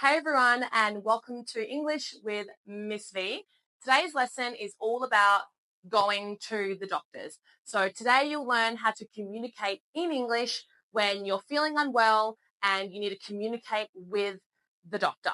Hey everyone, and welcome to English with Miss V. Today's lesson is all about going to the doctors. So today you'll learn how to communicate in English when you're feeling unwell and you need to communicate with the doctor.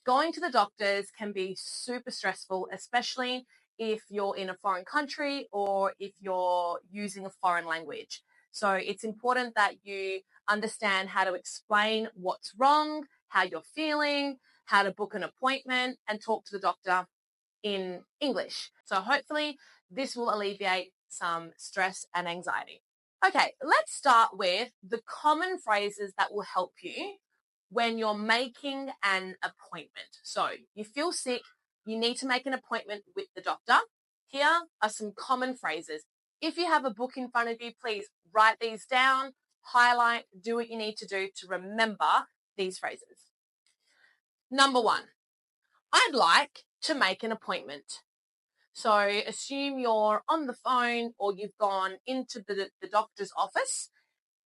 Going to the doctors can be super stressful, especially if you're in a foreign country or if you're using a foreign language. So it's important that you understand how to explain what's wrong, how you're feeling, how to book an appointment, and talk to the doctor in English. So hopefully this will alleviate some stress and anxiety. Okay, let's start with the common phrases that will help you when you're making an appointment. So you feel sick, you need to make an appointment with the doctor. Here are some common phrases. If you have a book in front of you, please write these down, highlight, do what you need to do to remember these phrases. Number 1, I'd like to make an appointment. So assume you're on the phone or you've gone into the doctor's office.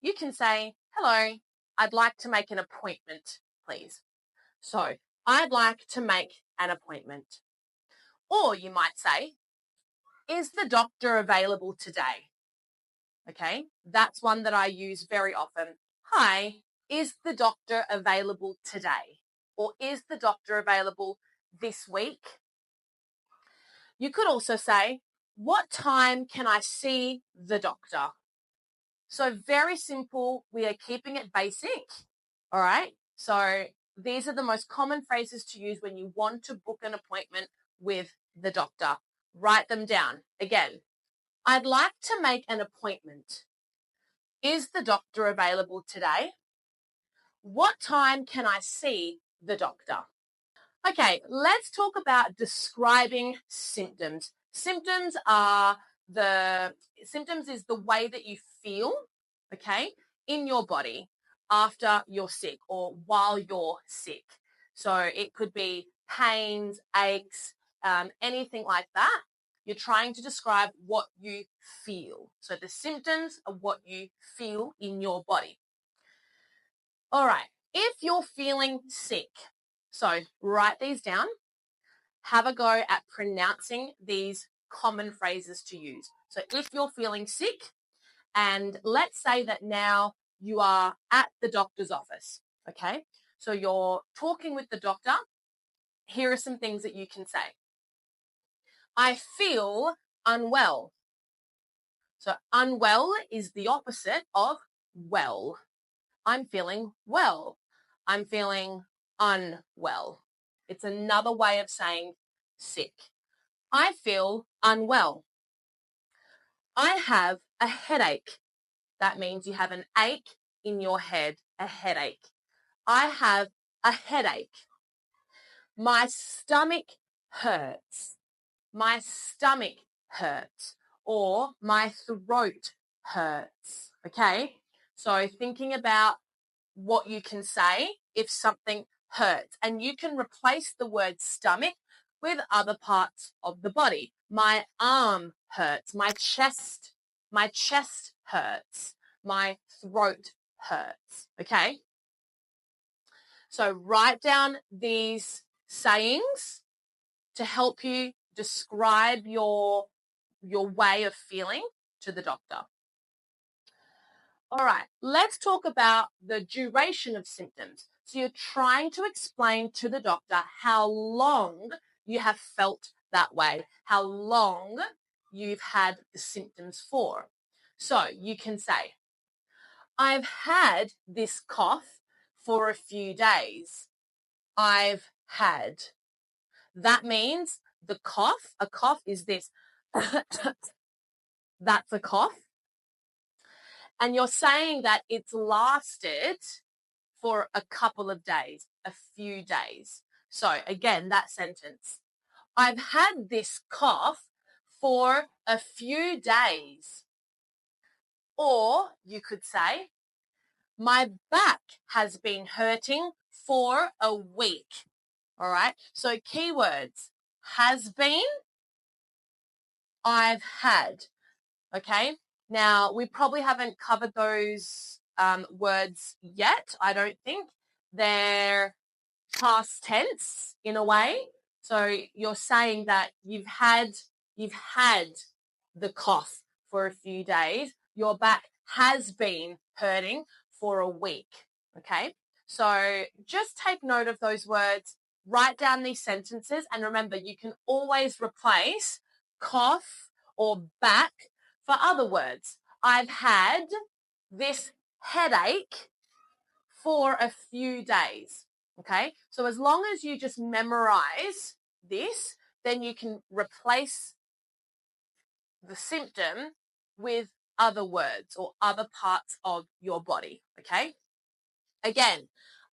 You can say, hello, I'd like to make an appointment, please. So I'd like to make an appointment. Or you might say, is the doctor available today? Okay, that's one that I use very often. Hi, is the doctor available today? Or is the doctor available this week? You could also say, what time can I see the doctor? So very simple. We are keeping it basic. All right. So these are the most common phrases to use when you want to book an appointment with the doctor. Write them down. Again, I'd like to make an appointment. Is the doctor available today? What time can I see the doctor? Okay, let's talk about describing symptoms. Symptoms is the way that you feel, okay, in your body after you're sick or while you're sick. So it could be pains, aches, anything like that. You're trying to describe what you feel. So the symptoms are what you feel in your body. All right, if you're feeling sick, so write these down. Have a go at pronouncing these common phrases to use. So if you're feeling sick, and let's say that now you are at the doctor's office, okay? So you're talking with the doctor. Here are some things that you can say. I feel unwell. So unwell is the opposite of well. I'm feeling well. I'm feeling unwell. It's another way of saying sick. I feel unwell. I have a headache. That means you have an ache in your head, a headache. I have a headache. My stomach hurts. My stomach hurts. Or my throat hurts. Okay? So thinking about what you can say if something hurts. And you can replace the word stomach with other parts of the body. My arm hurts. My chest hurts. My throat hurts. Okay? So write down these sayings to help you describe your way of feeling to the doctor. All right, let's talk about the duration of symptoms. So you're trying to explain to the doctor how long you have felt that way, how long you've had the symptoms for. So you can say, I've had this cough for a few days. I've had. That means a cough is this. That's a cough. And you're saying that it's lasted for a couple of days, a few days. So again, that sentence. I've had this cough for a few days. Or you could say, my back has been hurting for a week. All right. So keywords, has been, I've had. Okay. Now, we probably haven't covered those words yet, I don't think. They're past tense in a way. So you're saying that you've had the cough for a few days. Your back has been hurting for a week. Okay. So just take note of those words, write down these sentences, and remember, you can always replace cough or back for other words. I've had this headache for a few days. Okay. So as long as you just memorize this, then you can replace the symptom with other words or other parts of your body. Okay. Again,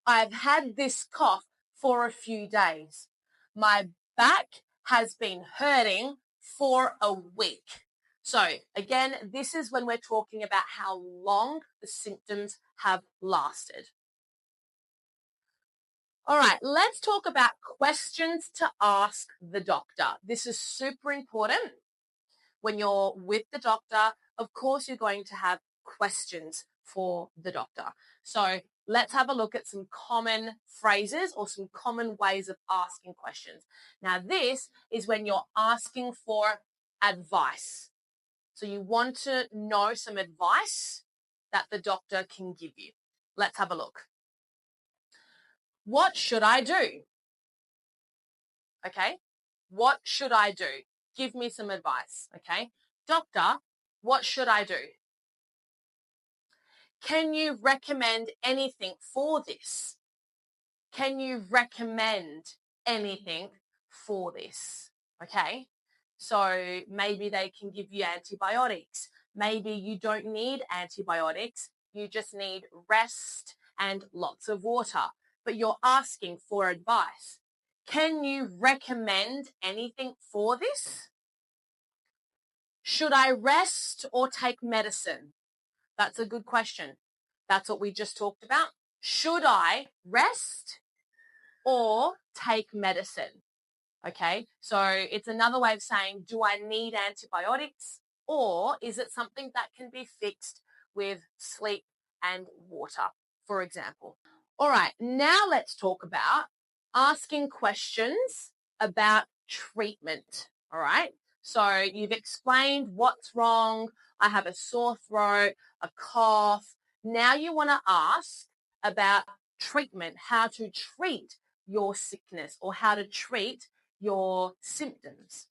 I've had this cough for a few days. My back has been hurting for a week. So again, this is when we're talking about how long the symptoms have lasted. All right, let's talk about questions to ask the doctor. This is super important. When you're with the doctor, of course, you're going to have questions for the doctor. So let's have a look at some common phrases or some common ways of asking questions. Now, this is when you're asking for advice. So you want to know some advice that the doctor can give you. Let's have a look. What should I do? Okay. What should I do? Give me some advice. Okay. Doctor, what should I do? Can you recommend anything for this? Can you recommend anything for this? Okay. So maybe they can give you antibiotics. Maybe you don't need antibiotics. You just need rest and lots of water, but you're asking for advice. Can you recommend anything for this? Should I rest or take medicine? That's a good question. That's what we just talked about. Should I rest or take medicine? Okay, so it's another way of saying, do I need antibiotics, or is it something that can be fixed with sleep and water, for example? All right, now let's talk about asking questions about treatment. All right, so you've explained what's wrong. I have a sore throat, a cough. Now you want to ask about treatment, how to treat your sickness or how to treat your symptoms.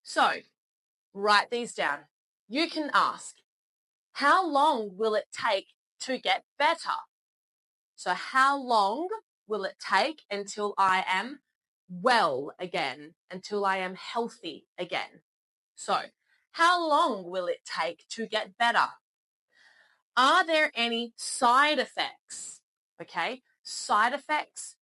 So write these down. You can ask, how long will it take to get better? So how long will it take until I am well again, until I am healthy again? So how long will it take to get better? Are there any side effects? Okay, side effects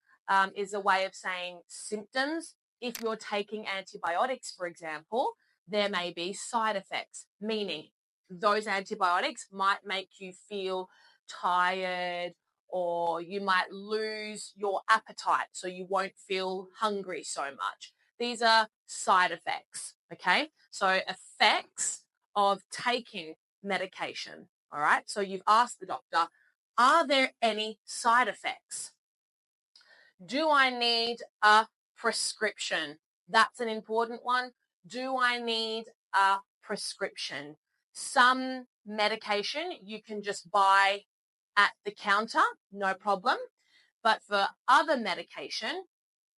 is a way of saying symptoms. If you're taking antibiotics, for example, there may be side effects, meaning those antibiotics might make you feel tired, or you might lose your appetite, so you won't feel hungry so much. These are side effects, okay? So effects of taking medication. All right. So you've asked the doctor, are there any side effects? Do I need a prescription? That's an important one. Do I need a prescription? Some medication you can just buy at the counter, no problem. But for other medication,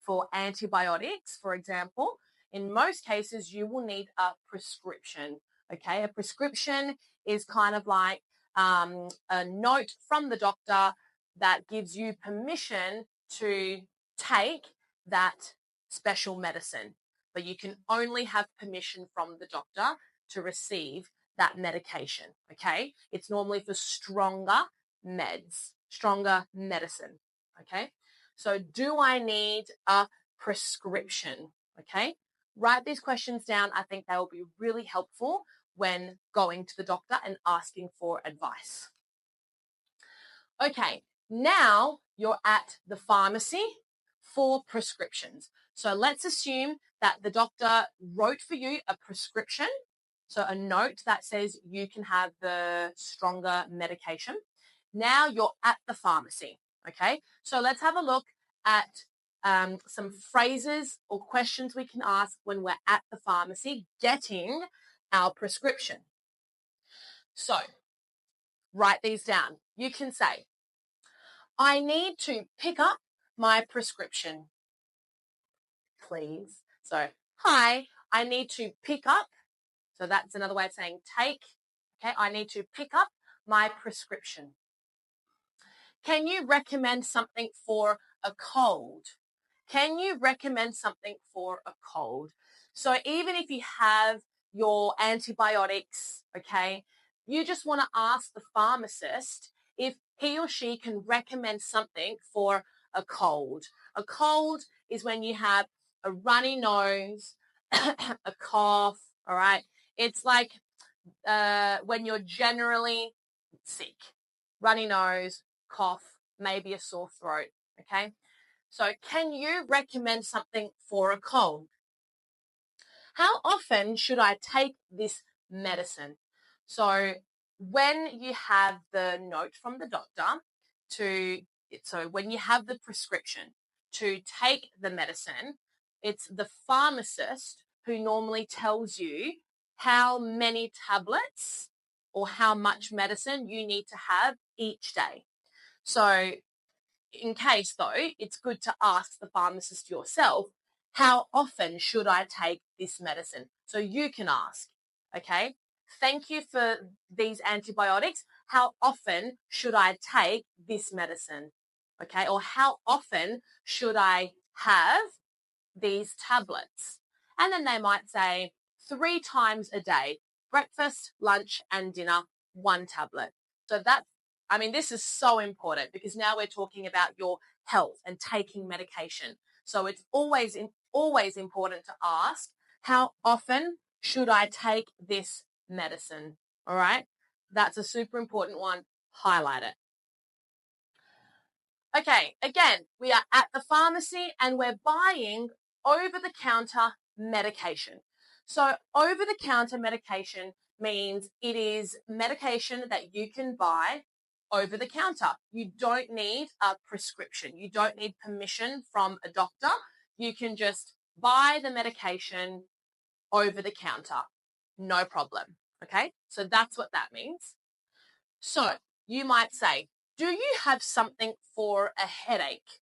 for antibiotics, for example, in most cases, you will need a prescription. Okay, a prescription is kind of like a note from the doctor that gives you permission to take that special medicine, but you can only have permission from the doctor to receive that medication. Okay, it's normally for stronger meds, stronger medicine. Okay, so do I need a prescription? Okay, write these questions down. I think they will be really helpful when going to the doctor and asking for advice. Okay, now you're at the pharmacy for prescriptions. So let's assume that the doctor wrote for you a prescription, so a note that says you can have the stronger medication. Now you're at the pharmacy. Okay, so let's have a look at some phrases or questions we can ask when we're at the pharmacy getting our prescription. So write these down. You can say, I need to pick up my prescription, please. So, hi, I need to pick up. So that's another way of saying take. Okay, I need to pick up my prescription. Can you recommend something for a cold? Can you recommend something for a cold? So even if you have your antibiotics, okay, you just want to ask the pharmacist if he or she can recommend something for a cold. A cold is when you have a runny nose, a cough, all right? It's like when you're generally sick, runny nose, cough, maybe a sore throat, okay? So can you recommend something for a cold? How often should I take this medicine? So when you have the note from the doctor when you have the prescription to take the medicine, it's the pharmacist who normally tells you how many tablets or how much medicine you need to have each day. So in case, though, it's good to ask the pharmacist yourself, how often should I take this medicine? So you can ask, okay? Thank you for these antibiotics. How often should I take this medicine? Okay, or how often should I have these tablets? And then they might say 3 times a day, breakfast, lunch, and dinner, 1 tablet. So this is so important because now we're talking about your health and taking medication. So it's always important to ask, how often should I take this medicine? All right. That's a super important one. Highlight it. Okay, again, we are at the pharmacy and we're buying over-the-counter medication. So over-the-counter medication means it is medication that you can buy over the counter. You don't need a prescription. You don't need permission from a doctor. You can just buy the medication over the counter. No problem. Okay, so that's what that means. So you might say, do you have something for a headache?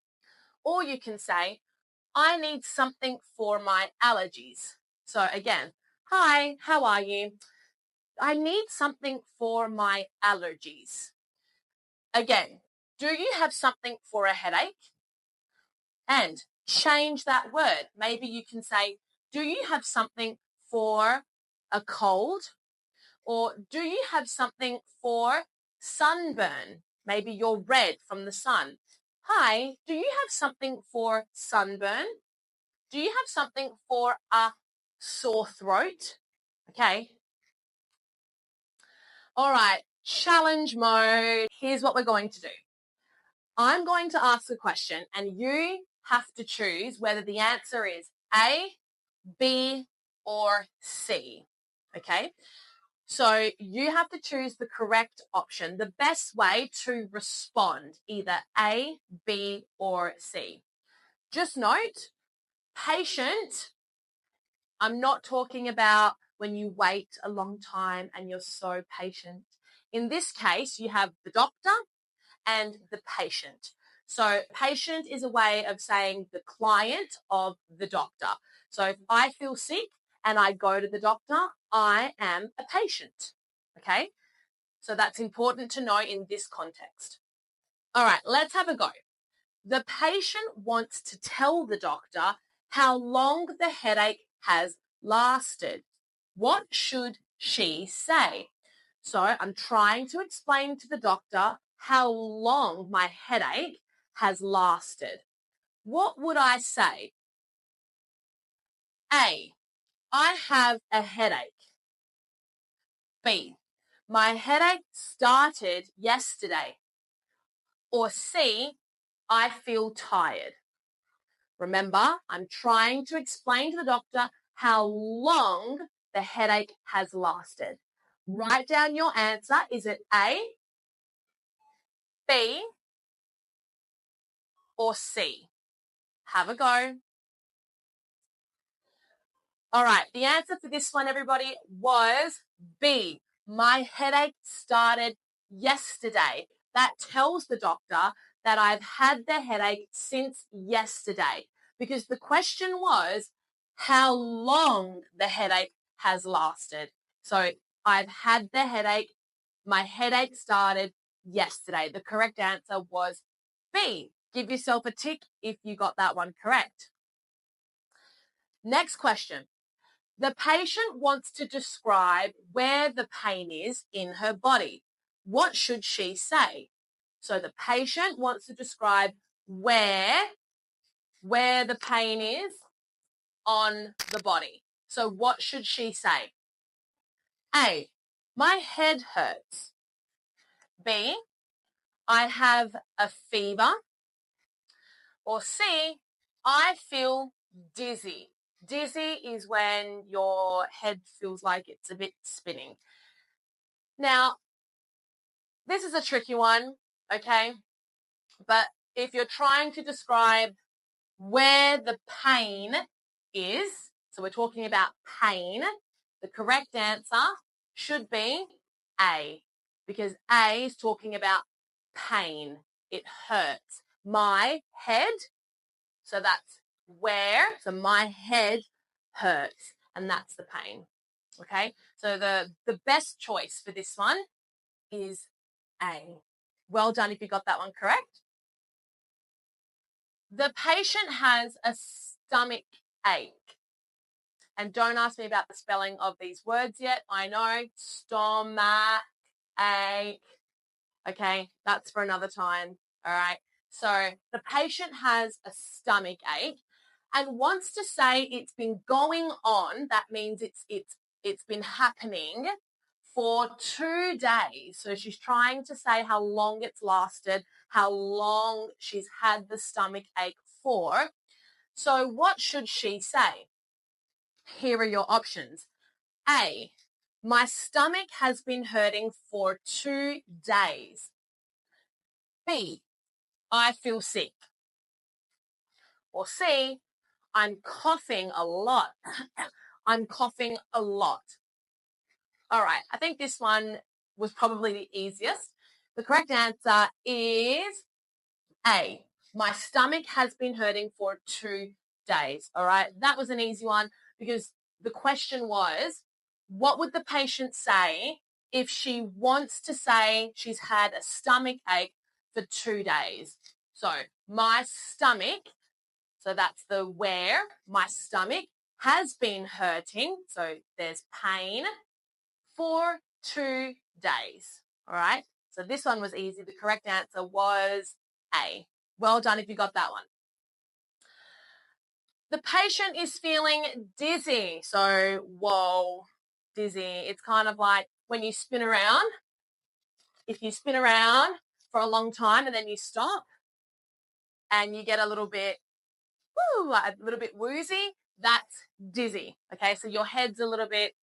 Or you can say, I need something for my allergies. So again, hi, how are you? I need something for my allergies. Again, do you have something for a headache? And change that word. Maybe you can say, do you have something for a cold? Or do you have something for sunburn? Maybe you're red from the sun. Hi, do you have something for sunburn? Do you have something for a sore throat? Okay. All right, challenge mode. Here's what we're going to do. I'm going to ask a question and you have to choose whether the answer is A, B, or C. Okay. So you have to choose the correct option, the best way to respond, either A, B, or C. Just note, patient, I'm not talking about when you wait a long time and you're so patient. In this case, you have the doctor and the patient. So patient is a way of saying the client of the doctor. So if I feel sick and I go to the doctor, I am a patient. Okay? So that's important to know in this context. All right, let's have a go. The patient wants to tell the doctor how long the headache has lasted. What should she say? So I'm trying to explain to the doctor how long my headache has lasted. What would I say? A, I have a headache. B, my headache started yesterday. Or C, I feel tired. Remember, I'm trying to explain to the doctor how long the headache has lasted. Write down your answer. Is it A, B, or C? Have a go. All right, the answer for this one, everybody, was B. My headache started yesterday. That tells the doctor that I've had the headache since yesterday, because the question was how long the headache has lasted. So I've had the headache. My headache started yesterday. The correct answer was B. Give yourself a tick if you got that one correct. Next question. The patient wants to describe where the pain is in her body. What should she say? So the patient wants to describe where the pain is on the body. So what should she say? A, my head hurts. B, I have a fever. Or C, I feel dizzy. Dizzy is when your head feels like it's a bit spinning. Now, this is a tricky one, okay? But if you're trying to describe where the pain is, so we're talking about pain, the correct answer should be A, because A is talking about pain. It hurts. My head, so that's where, so my head hurts, and that's the pain, okay? So the best choice for this one is A. Well done if you got that one correct. The patient has a stomach ache. And don't ask me about the spelling of these words yet. I know, stomach ache. Okay, that's for another time. All right. So the patient has a stomach ache and wants to say it's been going on. That means it's been happening for 2 days. So she's trying to say how long it's lasted, how long she's had the stomach ache for. So what should she say? Here are your options. A, my stomach has been hurting for 2 days. B, I feel sick. Or C, I'm coughing a lot. I'm coughing a lot. All right, I think this one was probably the easiest. The correct answer is A, my stomach has been hurting for 2 days. All right, that was an easy one because the question was, what would the patient say if she wants to say she's had a stomach ache for 2 days? So my stomach, so that's the where, my stomach has been hurting. So there's pain for 2 days. All right. So this one was easy. The correct answer was A. Well done if you got that one. The patient is feeling dizzy. So, whoa, dizzy. It's kind of like when you spin around. If you spin around for a long time and then you stop and you get a little bit, like a little bit woozy, that's dizzy. Okay. So your head's a little bit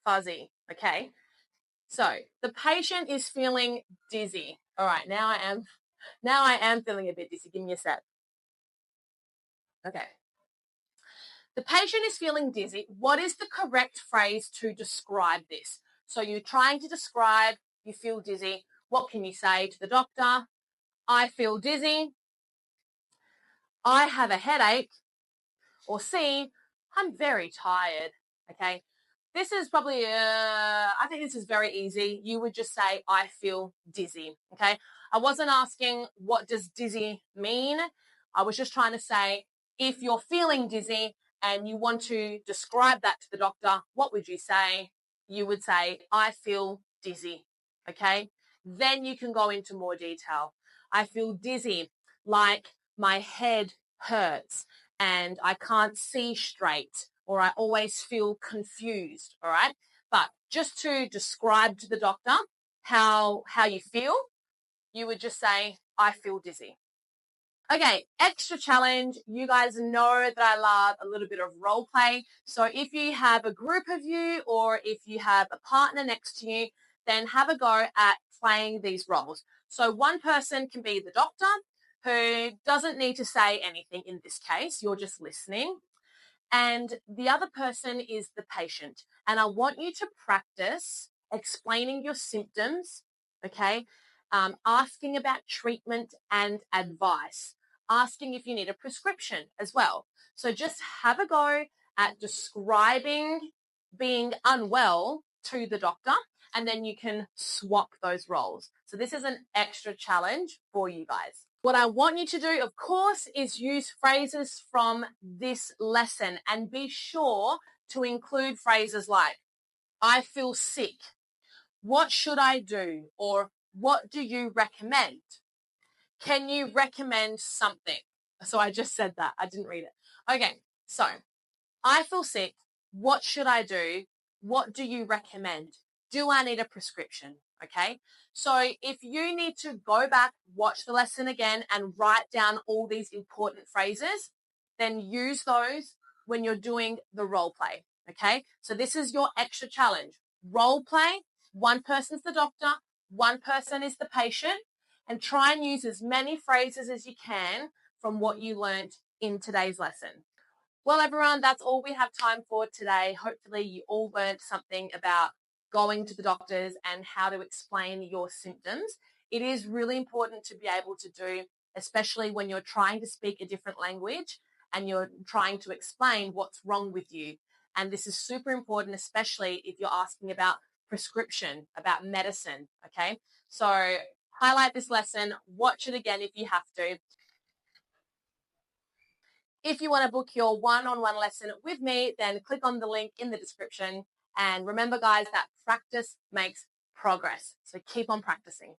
fuzzy. Okay. So the patient is feeling dizzy. All right. Now I am feeling a bit dizzy. Give me a sec. Okay. The patient is feeling dizzy. What is the correct phrase to describe this? So you're trying to describe you feel dizzy. What can you say to the doctor? I feel dizzy. I have a headache. Or C, I'm very tired. Okay. This is probably, I think this is very easy. You would just say, I feel dizzy. Okay. I wasn't asking what does dizzy mean. I was just trying to say, if you're feeling dizzy and you want to describe that to the doctor, what would you say? You would say, I feel dizzy. Okay. Then you can go into more detail. I feel dizzy, like my head hurts and I can't see straight, or I always feel confused, all right? But just to describe to the doctor how you feel, you would just say, I feel dizzy. Okay, extra challenge. You guys know that I love a little bit of role play. So if you have a group of you or if you have a partner next to you, then have a go at playing these roles. So one person can be the doctor, who doesn't need to say anything in this case. You're just listening. And the other person is the patient. And I want you to practice explaining your symptoms, okay? Asking about treatment and advice, asking if you need a prescription as well. So just have a go at describing being unwell to the doctor, and then you can swap those roles. So this is an extra challenge for you guys. What I want you to do, of course, is use phrases from this lesson and be sure to include phrases like, I feel sick. What should I do? Or what do you recommend? Can you recommend something? So I just said that. I didn't read it. Okay, so I feel sick. What should I do? What do you recommend? Do I need a prescription? Okay. So if you need to go back, watch the lesson again, and write down all these important phrases, then use those when you're doing the role play. Okay. So this is your extra challenge. Role play. One person's the doctor, one person is the patient, and try and use as many phrases as you can from what you learned in today's lesson. Well, everyone, that's all we have time for today. Hopefully you all learned something about going to the doctors and how to explain your symptoms. It is really important to be able to do, especially when you're trying to speak a different language and you're trying to explain what's wrong with you. And this is super important, especially if you're asking about prescription, about medicine, okay? So highlight this lesson, watch it again if you have to. If you want to book your one-on-one lesson with me, then click on the link in the description. And remember, guys, that practice makes progress. So keep on practicing.